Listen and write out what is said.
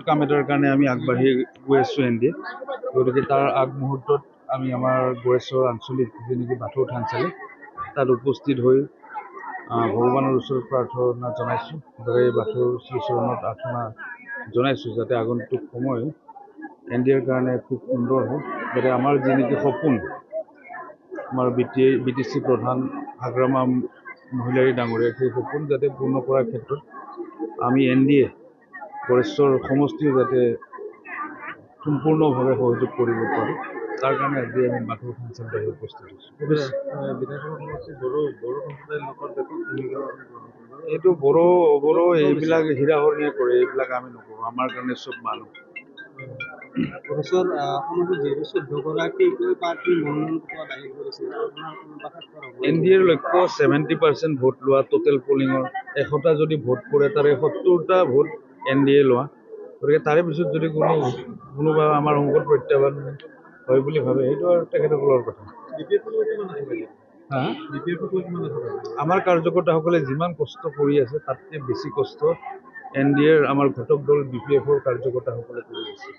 কাম এটাৰ কাৰণে আমি আগবাঢ়ি গৈ আছোঁ এনডিএ। গতিকে তাৰ আগমুহূৰ্তত আমি আমাৰ গোৰেশ্বৰ আঞ্চলিক যি নেকি বাথৌ থানচালি তাত উপস্থিত হৈ ভগৱানৰ ওচৰত প্ৰাৰ্থনা জনাইছোঁ, যাতে এই বাথৌৰ শ্ৰীচৰণত প্ৰাৰ্থনা জনাইছোঁ যাতে আগন্তুক সময় এনডিএৰ কাৰণে খুব সুন্দৰ হয়, যাতে আমাৰ যি নেকি সপোন আমাৰ BTC প্ৰধান হাগ্ৰামা মহিলাৰী ডাঙৰীয়াৰ সেই সপোন যাতে পূৰ্ণ কৰাৰ ক্ষেত্ৰত আমি এনডিএ গোৰেশ্বৰ সমষ্টিও যাতে সম্পূৰ্ণভাৱে সহযোগ কৰিব পাৰোঁ, তাৰ কাৰণে আজি আমি বাথৌ থানচালিত উপস্থিত হৈছোঁ। এইটো বড়ো এইবিলাক হীৰা-হৰণীয়ে কৰে, এইবিলাক আমি নকৰোঁ। আমাৰ কাৰণে চব মানুহ। এনডিএৰ লক্ষ্য 70% ভোট লোৱা টোটেল পলিঙৰ। 100টা যদি ভোট পৰে তাৰে 70টা ভোট এনডিএ লোৱা। গতিকে তাৰে পিছত যদি কোনোবা আমাৰ সংকট প্ৰত্যাহ্বান হয় বুলি ভাবে, সেইটো আৰু তেখেতসকলৰ কথা। আমাৰ কাৰ্যকৰ্তাসকলে যিমান কষ্ট কৰি আছে তাতকৈ বেছি কষ্ট এনডিএৰ আমাৰ ঘটক দল BPFৰ কাৰ্যকৰ্তাসকলে কৰি আছে।